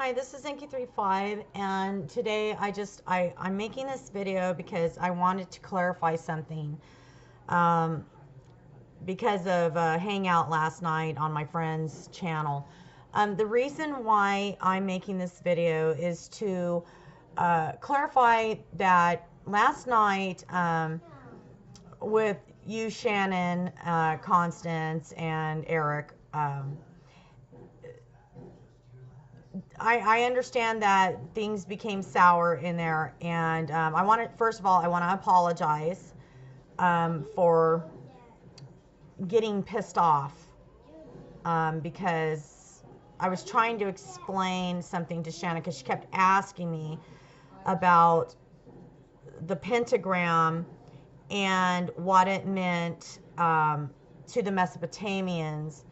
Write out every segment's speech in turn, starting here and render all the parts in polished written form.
Hi, this is Inky35, and today I'm making this video because I wanted to clarify something um, because of a hangout last night on my friend's channel. The reason why I'm making this video is to clarify that last night with you, Shannon, Constance, and Eric, I understand that things became sour in there, and first of all, I want to apologize for getting pissed off because I was trying to explain something to Shannon because she kept asking me about the pentagram and what it meant to the Mesopotamians.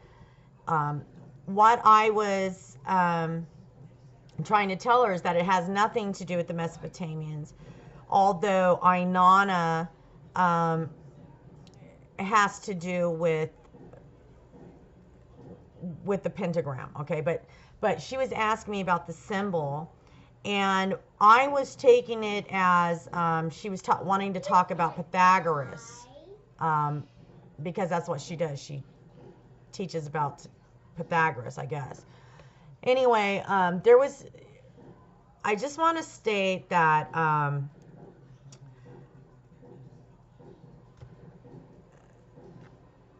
What I was trying to tell her is that it has nothing to do with the Mesopotamians, although Inanna has to do with the pentagram. Okay, but she was asking me about the symbol, and I was taking it as she was wanting to talk about Pythagoras, because that's what she does. She teaches about Pythagoras, I guess. Anyway, I just want to state that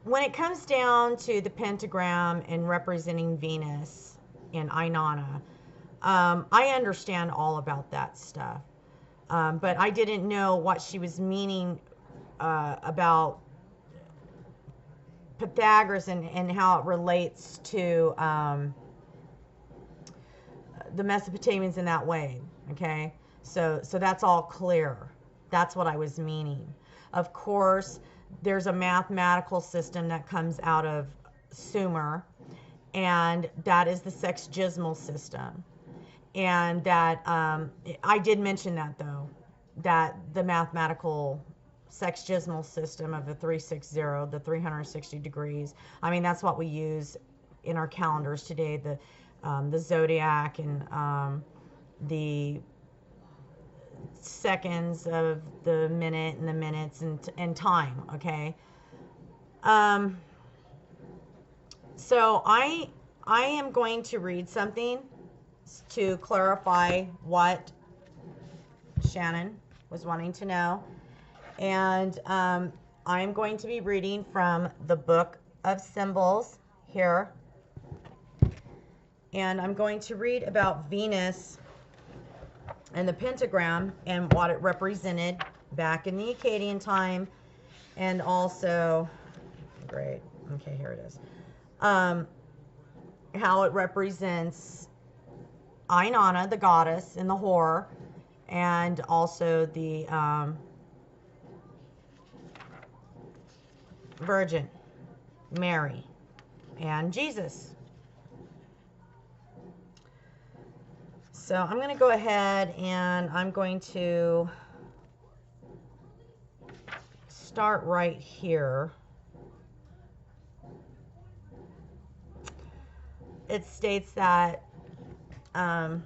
when it comes down to the pentagram and representing Venus and Inanna, I understand all about that stuff. But I didn't know what she was meaning about Pythagoras and how it relates to the Mesopotamians in that way. Okay, so that's all clear. That's what I was meaning. Of course, there's a mathematical system that comes out of Sumer, and that is the sexagesmal system. And that I did mention that, though, that the mathematical sexagesmal system of the 360, the 360 degrees, I mean, that's what we use in our calendars today, the zodiac and the seconds of the minute and the minutes and time. Okay, so I am going to read something to clarify what Shannon was wanting to know, and I am going to be reading from the Book of Symbols here, and I'm going to read about Venus and the pentagram and what it represented back in the Akkadian time, and also, great, okay, here it is, how it represents Inanna, the goddess, and the whore, and also the Virgin Mary and Jesus. So I'm going to go ahead and I'm going to start right here. It states that this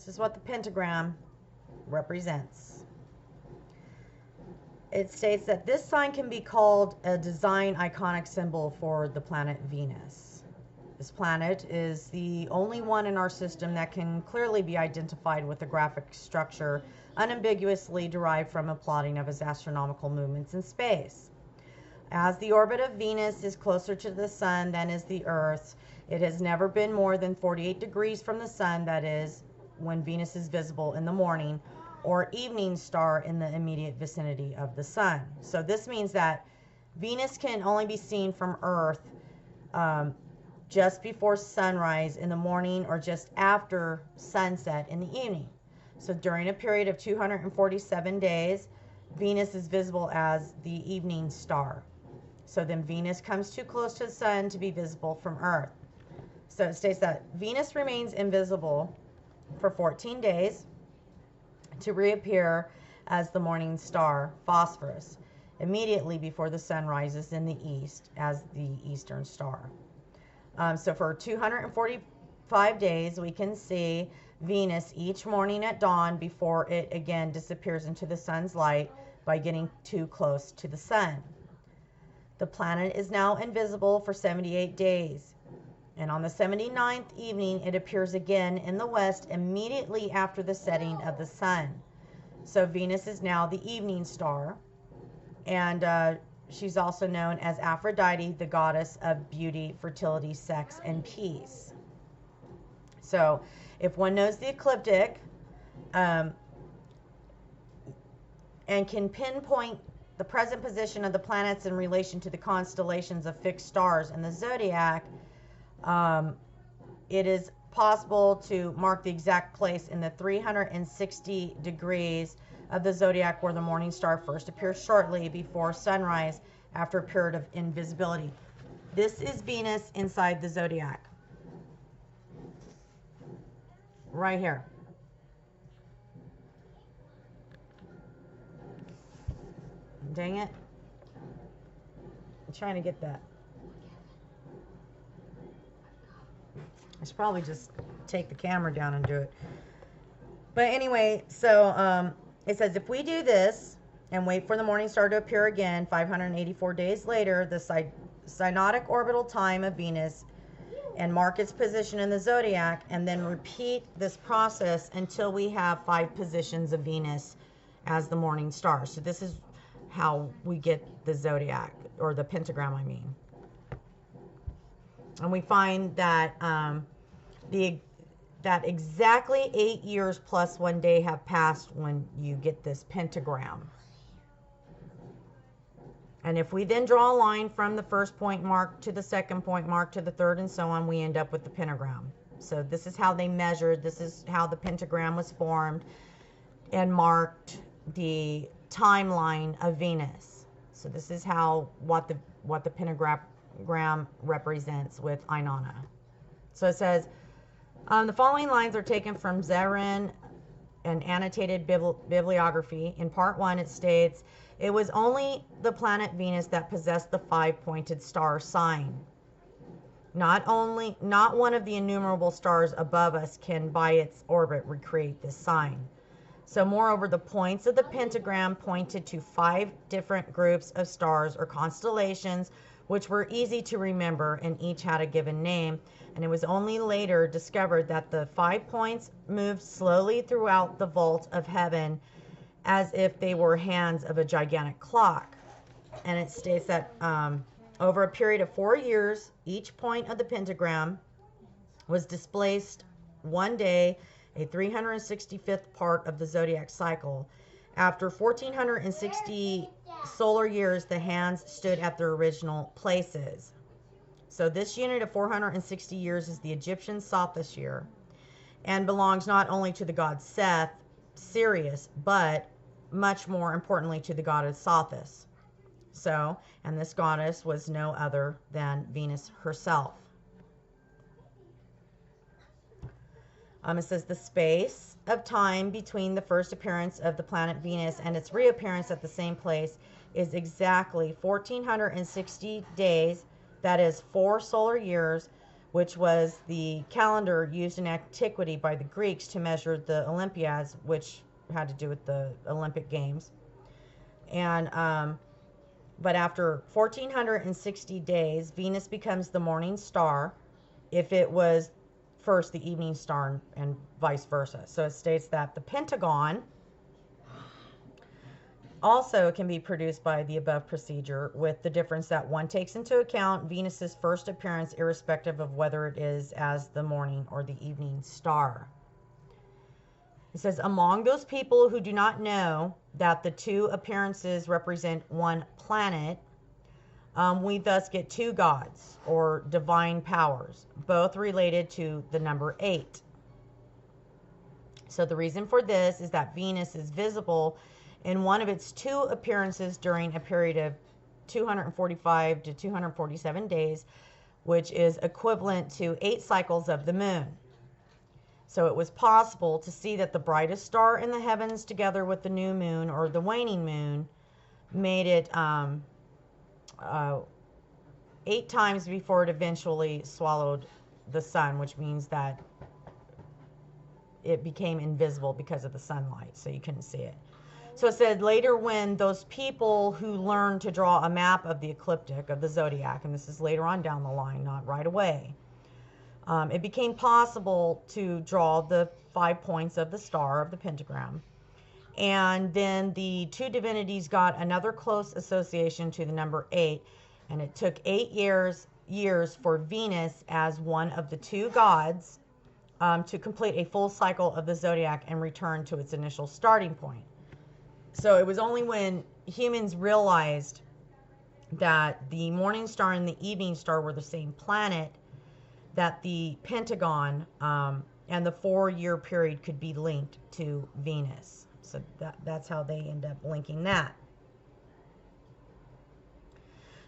is what the pentagram represents. It states that this sign can be called a design iconic symbol for the planet Venus. This planet is the only one in our system that can clearly be identified with a graphic structure unambiguously derived from a plotting of its astronomical movements in space. As the orbit of Venus is closer to the sun than is the Earth, it has never been more than 48 degrees from the sun, that is, when Venus is visible in the morning, or evening star in the immediate vicinity of the sun. So this means that Venus can only be seen from Earth just before sunrise in the morning or just after sunset in the evening. So during a period of 247 days, Venus is visible as the evening star. So then Venus comes too close to the sun to be visible from Earth. So it states that Venus remains invisible for 14 days to reappear as the morning star, Phosphorus, immediately before the sun rises in the east as the eastern star. So for 245 days, we can see Venus each morning at dawn before it again disappears into the sun's light by getting too close to the sun. The planet is now invisible for 78 days. And on the 79th evening, it appears again in the west immediately after the setting of the sun. So Venus is now the evening star. And she's also known as Aphrodite, the goddess of beauty, fertility, sex, and peace. So if one knows the ecliptic and can pinpoint the present position of the planets in relation to the constellations of fixed stars in the zodiac, it is possible to mark the exact place in the 360 degrees of the zodiac where the morning star first appears shortly before sunrise after a period of invisibility. This is Venus inside the zodiac. Right here. Dang it. I'm trying to get that. I should probably just take the camera down and do it. But anyway, so it says if we do this and wait for the morning star to appear again 584 days later, the synodic orbital time of Venus, and mark its position in the zodiac, and then repeat this process until we have 5 positions of Venus as the morning star. So this is how we get the zodiac, or the pentagram, I mean. And we find that that exactly 8 years plus 1 day have passed when you get this pentagram. And if we then draw a line from the first point mark to the second point mark to the third and so on, we end up with the pentagram. So this is how they measured, this is how the pentagram was formed and marked the timeline of Venus. So this is how what the pentagram represents with Inanna. So it says, the following lines are taken from Zerin, an annotated bibliography. In part 1, it states, it was only the planet Venus that possessed the 5-pointed star sign. Not one of the innumerable stars above us can by its orbit recreate this sign. So moreover, the points of the pentagram pointed to 5 different groups of stars or constellations, which were easy to remember and each had a given name. And it was only later discovered that the 5 points moved slowly throughout the vault of heaven as if they were hands of a gigantic clock. And it states that over a period of 4 years, each point of the pentagram was displaced 1 day, a 365th part of the zodiac cycle. After 1460 solar years, the hands stood at their original places. So this unit of 460 years is the Egyptian Sothis year and belongs not only to the god Seth, Sirius, but much more importantly to the goddess Sothis. So, and this goddess was no other than Venus herself. It says the space of time between the first appearance of the planet Venus and its reappearance at the same place is exactly 1460 days. That is 4 solar years, which was the calendar used in antiquity by the Greeks to measure the Olympiads, which had to do with the Olympic Games. And but after 1460 days, Venus becomes the morning star if it was first the evening star, and vice versa. So it states that the pentagon also can be produced by the above procedure, with the difference that one takes into account Venus's first appearance irrespective of whether it is as the morning or the evening star. It says, among those people who do not know that the 2 appearances represent 1 planet, we thus get 2 gods, or divine powers, both related to the number 8. So the reason for this is that Venus is visible in one of its 2 appearances during a period of 245 to 247 days, which is equivalent to 8 cycles of the moon. So it was possible to see that the brightest star in the heavens together with the new moon or the waning moon made it 8 times before it eventually swallowed the sun, which means that it became invisible because of the sunlight, so you couldn't see it. So it said later, when those people who learned to draw a map of the ecliptic, of the zodiac, and this is later on down the line, not right away, it became possible to draw the 5 points of the star of the pentagram. And then the two divinities got another close association to the number 8, and it took 8 years for Venus, as one of the two gods, to complete a full cycle of the zodiac and return to its initial starting point. So it was only when humans realized that the morning star and the evening star were the same planet that the pentagon and the 4-year period could be linked to Venus. So that's how they end up linking that.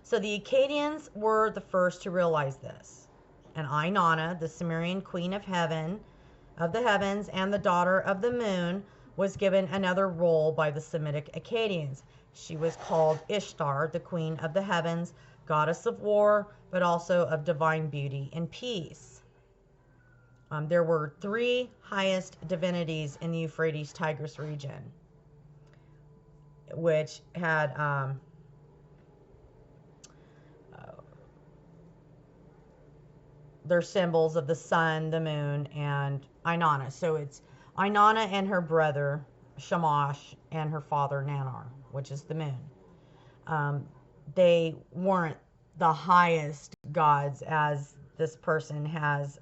So the Akkadians were the first to realize this. And Inanna, the Sumerian queen of heaven, of the heavens, and the daughter of the moon, was given another role by the Semitic Akkadians. She was called Ishtar, the queen of the heavens, goddess of war, but also of divine beauty and peace. There were 3 highest divinities in the Euphrates-Tigris region, which had their symbols of the sun, the moon, and Inanna. So it's Inanna and her brother Shamash and her father Nannar, which is the moon. They weren't the highest gods as this person has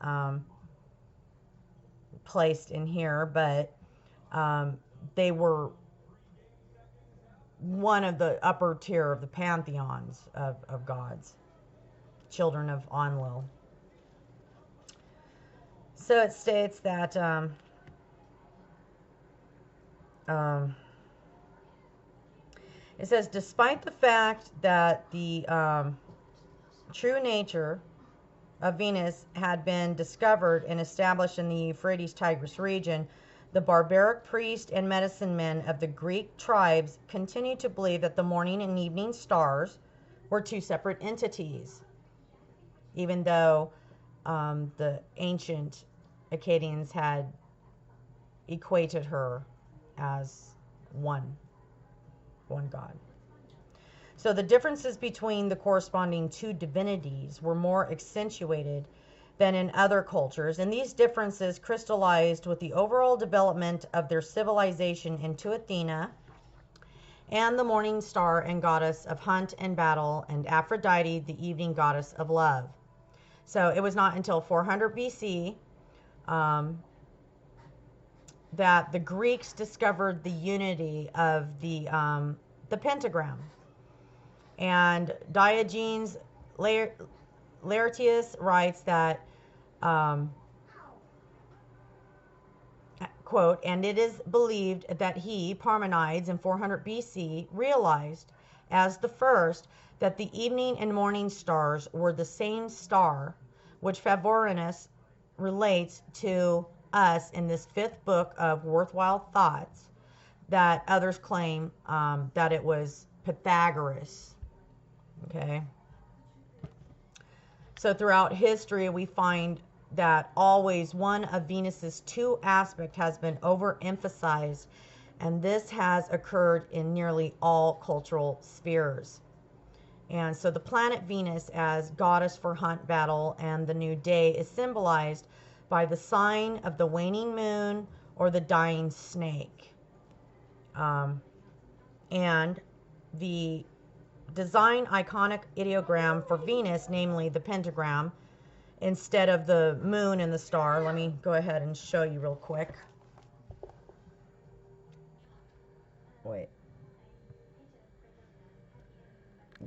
placed in here, but they were one of the upper tier of the pantheons of gods, children of Enlil. So it states that it says, despite the fact that the true nature of Venus had been discovered and established in the Euphrates-Tigris region, the barbaric priests and medicine men of the Greek tribes continued to believe that the morning and evening stars were 2 separate entities, even though the ancient Akkadians had equated her as one god. So the differences between the corresponding 2 divinities were more accentuated than in other cultures, and these differences crystallized with the overall development of their civilization into Athena and the morning star and goddess of hunt and battle, and Aphrodite, the evening goddess of love. So it was not until 400 BC that the Greeks discovered the unity of the pentagram. And Diogenes Laertius writes that, quote, and it is believed that he, Parmenides, in 400 BC, realized as the first that the evening and morning stars were the same star, which Favorinus relates to us in this 5th book of Worthwhile Thoughts, that others claim that it was Pythagoras. Okay. So throughout history, we find that always one of Venus's 2 aspects has been overemphasized, and this has occurred in nearly all cultural spheres. And so the planet Venus, as goddess for hunt, battle, and the new day, is symbolized by the sign of the waning moon or the dying snake. And the design iconic ideogram for Venus, namely the pentagram, instead of the moon and the star. Let me go ahead and show you real quick. Wait.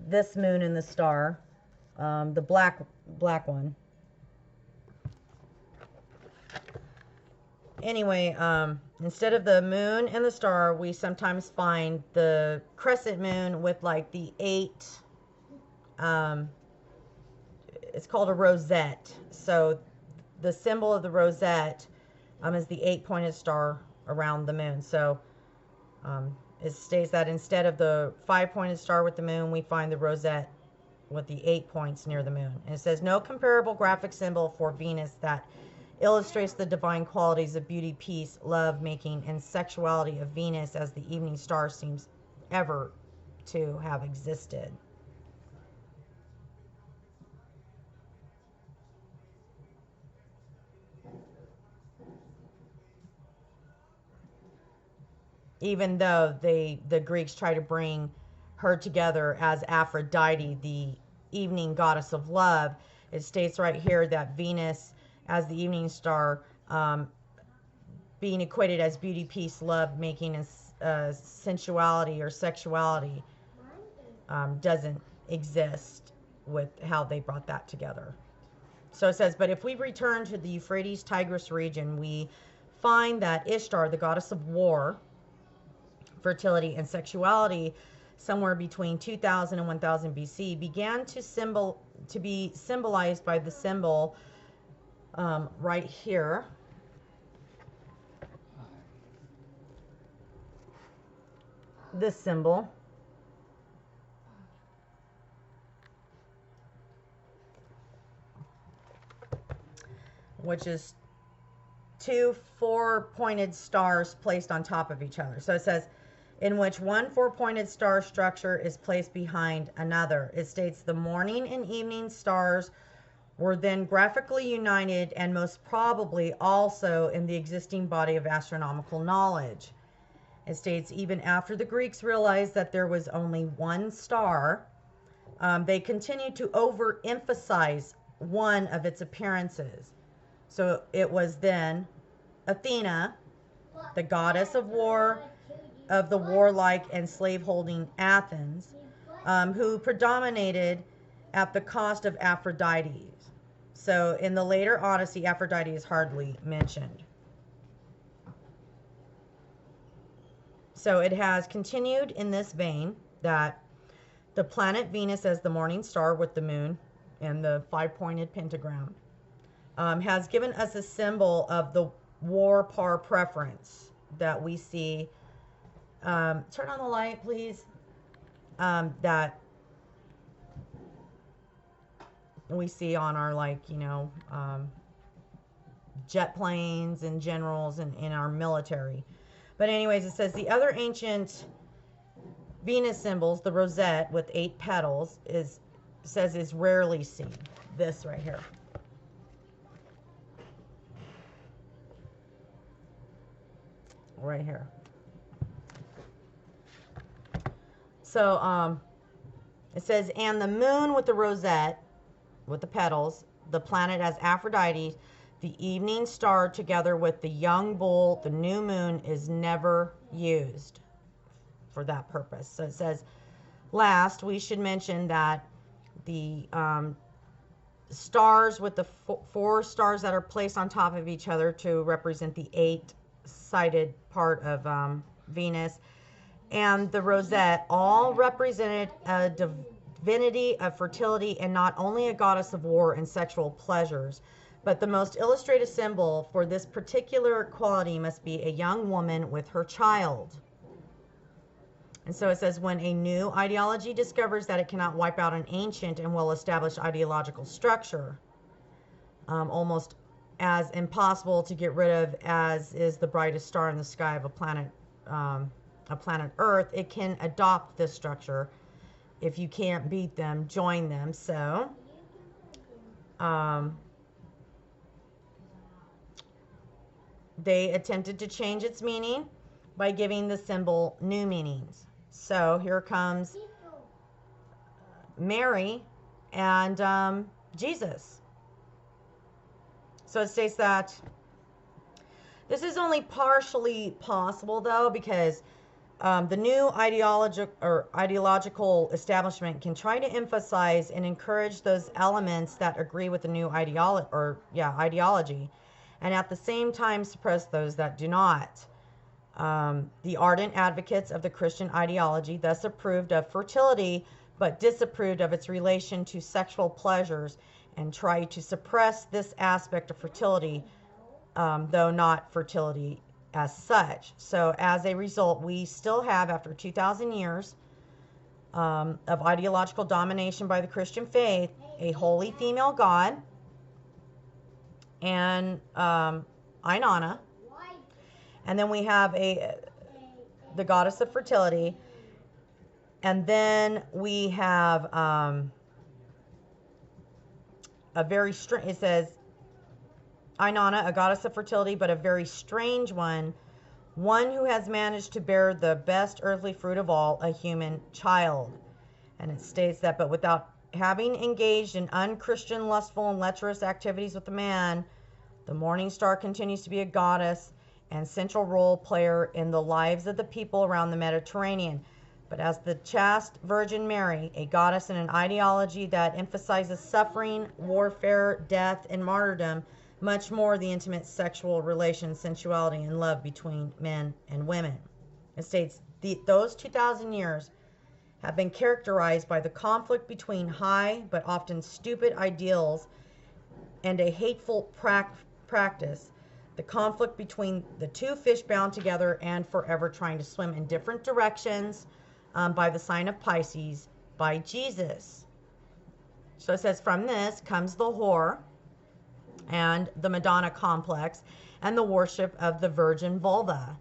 This moon and the star, the black one. Anyway, instead of the moon and the star, we sometimes find the crescent moon with like the 8, it's called a rosette. So the symbol of the rosette is the 8-pointed star around the moon. So it states that instead of the 5-pointed star with the moon, we find the rosette with the 8 points near the moon. And it says, no comparable graphic symbol for Venus that illustrates the divine qualities of beauty, peace, love making, and sexuality of Venus as the evening star seems ever to have existed. Even though the Greeks try to bring her together as Aphrodite, the evening goddess of love, it states right here that Venus as the evening star, being equated as beauty, peace, love making, and sensuality or sexuality, doesn't exist with how they brought that together. So it says, but if we return to the Euphrates Tigris region, we find that Ishtar, the goddess of war, fertility, and sexuality, somewhere between 2000 and 1000 BC, began to be symbolized by the symbol right here. This symbol, which is two four-pointed stars placed on top of each other. So it says, in which one four-pointed star structure is placed behind another. It states the morning and evening stars were then graphically united and most probably also in the existing body of astronomical knowledge. It states even after the Greeks realized that there was only one star, they continued to overemphasize one of its appearances. So it was then Athena, the goddess of war, of the warlike and slave-holding Athens, who predominated at the cost of Aphrodite. So in the later Odyssey, Aphrodite is hardly mentioned. So it has continued in this vein that the planet Venus as the morning star with the moon and the 5-pointed pentagram has given us a symbol of the war par preference that we see. Turn on the light, please. That we see on our, like, jet planes and generals and in our military. But anyways, it says the other ancient Venus symbols, the rosette with 8 petals, is rarely seen. This right here. Right here. So it says, and the moon with the rosette, with the petals, the planet as Aphrodite, the evening star together with the young bull, the new moon, is never used for that purpose. So it says, last, we should mention that the stars with the 4 stars that are placed on top of each other to represent the 8-sided part of Venus, and the rosette all represented a divinity of fertility and not only a goddess of war and sexual pleasures. But the most illustrative symbol for this particular quality must be a young woman with her child. And so it says, when a new ideology discovers that it cannot wipe out an ancient and well-established ideological structure, almost as impossible to get rid of as is the brightest star in the sky of a planet Earth, it can adopt this structure. If you can't beat them, join them. So they attempted to change its meaning by giving the symbol new meanings. So here comes Mary and Jesus. So it states that this is only partially possible, though, because the new ideological establishment can try to emphasize and encourage those elements that agree with the new ideology, and at the same time suppress those that do not. The ardent advocates of the Christian ideology thus approved of fertility, but disapproved of its relation to sexual pleasures, and tried to suppress this aspect of fertility, though not fertility as such. So as a result, we still have, after 2,000 years, of ideological domination by the Christian faith, a holy female god, and Inanna. And then we have the goddess of fertility. And then we have a very strange, it says, Inanna, a goddess of fertility, but a very strange one who has managed to bear the best earthly fruit of all, a human child. And it states that, but without having engaged in unchristian, lustful, and lecherous activities with the man, the morning star continues to be a goddess and central role player in the lives of the people around the Mediterranean. But as the chaste Virgin Mary, a goddess in an ideology that emphasizes suffering, warfare, death, and martyrdom, much more the intimate sexual relations, sensuality, and love between men and women. It states, those 2,000 years have been characterized by the conflict between high but often stupid ideals and a hateful practice, the conflict between the two fish bound together and forever trying to swim in different directions, by the sign of Pisces, by Jesus. So it says, from this comes the whore and the Madonna complex and the worship of the virgin vulva.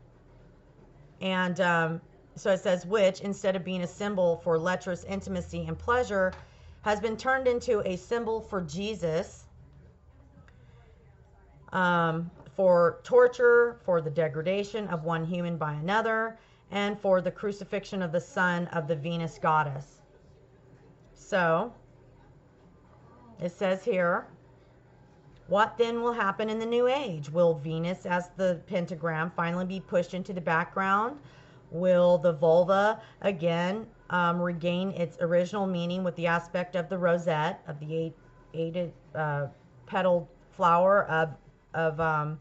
And so it says, which, instead of being a symbol for lecherous intimacy and pleasure, has been turned into a symbol for Jesus, for torture, for the degradation of one human by another, and for the crucifixion of the son of the Venus goddess. So it says here, what then will happen in the new age? Will Venus as the pentagram finally be pushed into the background? Will the vulva again regain its original meaning with the aspect of the rosette, of the eight petaled flower of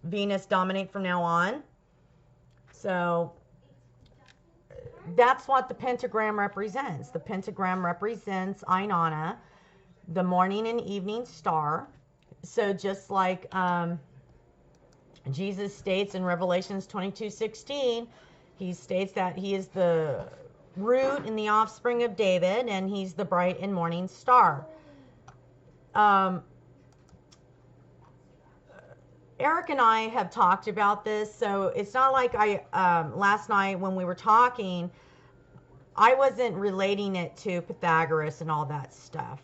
Venus dominate from now on? So that's what the pentagram represents. The pentagram represents Inanna, the morning and evening star. So just like Jesus states in Revelations 22:16, he states that he is the root and the offspring of David, and he's the bright and morning star. Eric and I have talked about this, so it's not like last night when we were talking, I wasn't relating it to Pythagoras and all that stuff,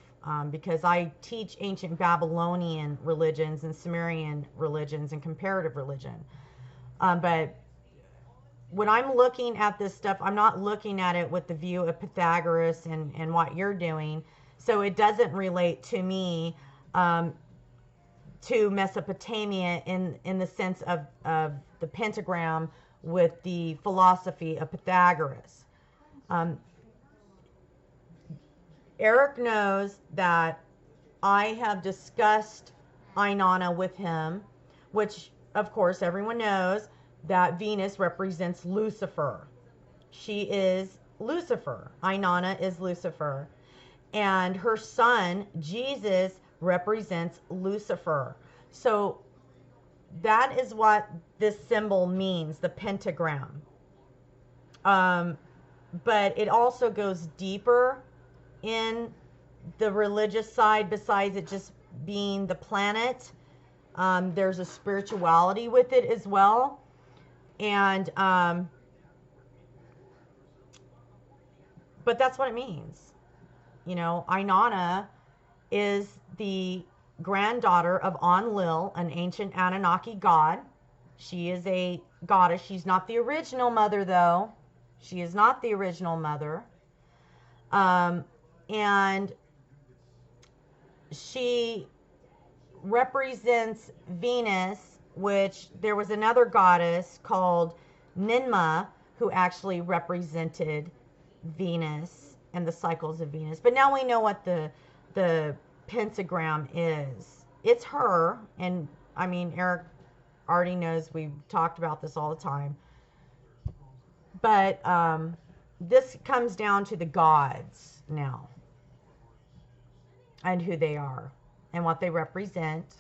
because I teach ancient Babylonian religions and Sumerian religions and comparative religion. But when I'm looking at this stuff, I'm not looking at it with the view of Pythagoras and what you're doing, so it doesn't relate to me, to Mesopotamia in the sense of the pentagram with the philosophy of Pythagoras. Eric knows that I have discussed Inanna with him, which of course everyone knows that Venus represents Lucifer. She is Lucifer. Inanna is Lucifer. And her son, Jesus, represents Lucifer. So that is what this symbol means, the pentagram. But it also goes deeper in the religious side besides it just being the planet. There's a spirituality with it as well. And but that's what it means. You know, Inanna is the granddaughter of Enlil, an ancient Anunnaki god. She is a goddess. She's not the original mother, though. She is not the original mother. And she represents Venus, which there was another goddess called Ninmah who actually represented Venus and the cycles of Venus. But now we know what the pentagram is. It's her, and I mean, Eric already knows we've talked about this all the time. But this comes down to the gods now and who they are and what they represent.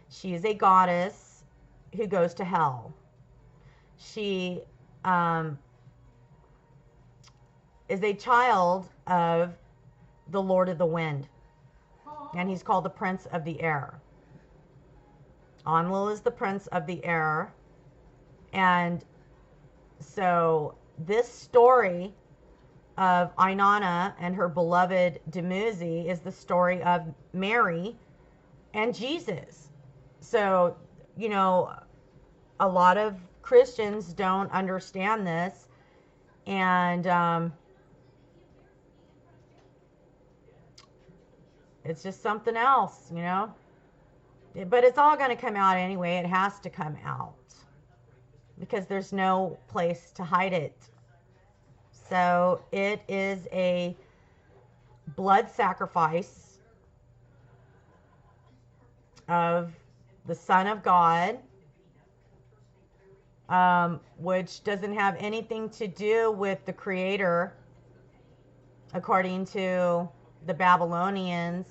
She is a goddess who goes to hell. She is a child of the Lord of the Wind. And he's called the Prince of the Air. Enlil is the Prince of the Air. And so this story of Inanna and her beloved Dumuzi is the story of Mary and Jesus. So, you know, a lot of Christians don't understand this, and it's just something else, you know. But it's all going to come out anyway. It has to come out because there's no place to hide it. So it is a blood sacrifice of the Son of God, which doesn't have anything to do with the Creator, according to the Babylonians.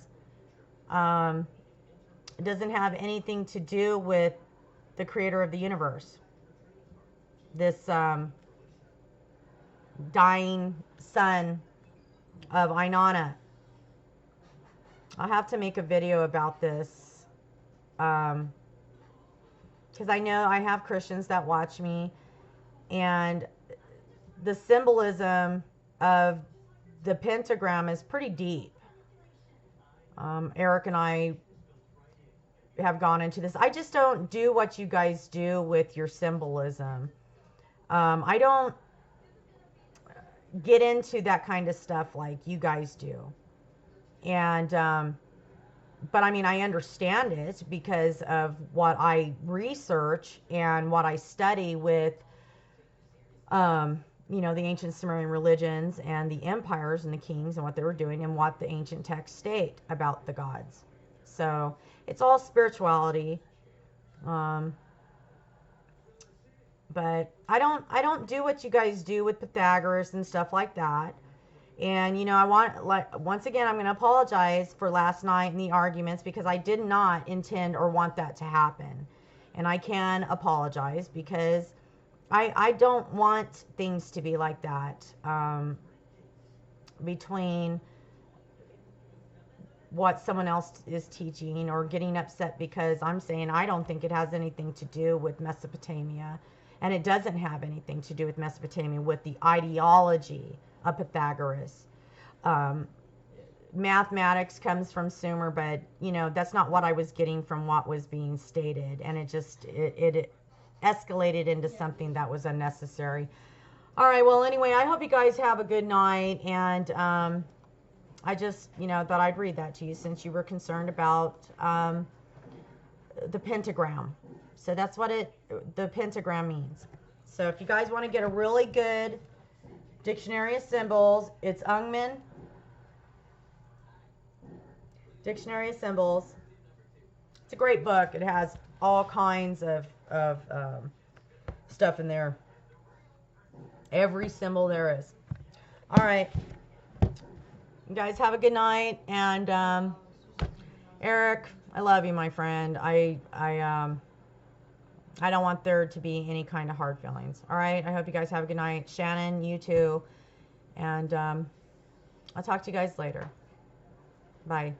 It doesn't have anything to do with the Creator of the universe. This dying son of Inanna. I'll have to make a video about this, because I know I have Christians that watch me, and the symbolism of the pentagram is pretty deep. Eric and I have gone into this. I just don't do what you guys do with your symbolism. I don't get into that kind of stuff like you guys do. And but I mean, I understand it because of what I research and what I study with you know, the ancient Sumerian religions and the empires and the kings and what they were doing and what the ancient texts state about the gods. So it's all spirituality. But I don't do what you guys do with Pythagoras and stuff like that. And, you know, I want, like, once again, I'm going to apologize for last night and the arguments, because I did not intend or want that to happen. And I can apologize because I don't want things to be like that, between what someone else is teaching, or getting upset because I'm saying I don't think it has anything to do with Mesopotamia. And it doesn't have anything to do with Mesopotamia, with the ideology of Pythagoras. Mathematics comes from Sumer, but, you know, that's not what I was getting from what was being stated. And it just, it escalated into something that was unnecessary. All right, well, anyway, I hope you guys have a good night. And I just, you know, thought I'd read that to you since you were concerned about the pentagram. So that's what the pentagram means. So if you guys want to get a really good dictionary of symbols, it's Ungman Dictionary of Symbols. It's a great book. It has all kinds of stuff in there. Every symbol there is. All right. You guys have a good night. And Eric, I love you, my friend. I don't want there to be any kind of hard feelings. All right. I hope you guys have a good night. Shannon, you too. And I'll talk to you guys later. Bye.